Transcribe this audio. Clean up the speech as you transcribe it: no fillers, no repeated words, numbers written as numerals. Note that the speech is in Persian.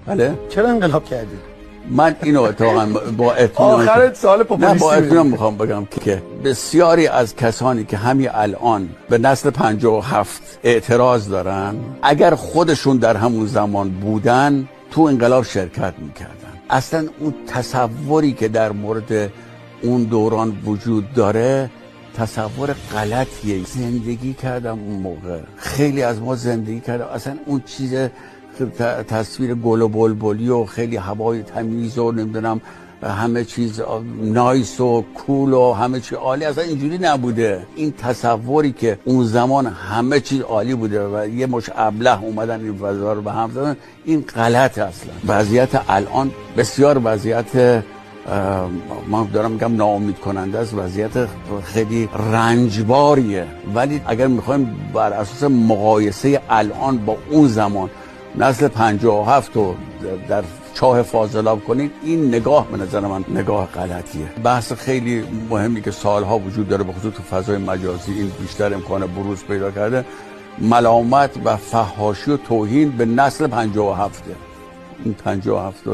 بله. چرا انقلاب کردید؟ من اینو اتفاقا با اطمینان آخر سال پاپولیستی با اطمینان میخوام بگم که بسیاری از کسانی که همین الان به نسل 57 اعتراض دارن، اگر خودشون در همون زمان بودن تو انقلاب شرکت میکردن. اصلا اون تصوری که در مورد اون دوران وجود داره تصور غلطیه. زندگی کردم اون موقع، خیلی از ما زندگی کردم، اصلا اون چیز تصویر گل و بلبلی و خیلی هوای تمیز و نمیدونم همه چیز نایس و کول و همه چیز عالی، اصلا اینجوری نبوده. این تصوری که اون زمان همه چیز عالی بوده و یه مش ابله اومدن این فضا رو به هم زدن، این غلطه. اصلا وضعیت الان بسیار وضعیت من دارم میگم ناامید کننده است، وضعیت خیلی رنجباریه. ولی اگر میخوایم بر اساس مقایسه الان با اون زمان نسل 57 رو در چاه فاضلاب کنید، این نگاه به نظر من نگاه غلطیه. بحث خیلی مهمی که سالها وجود داره به خصوص تو فضای مجازی، این بیشتر امکان بروز پیدا کرده، ملامت و فحاشی و توهین به نسل 57. این 57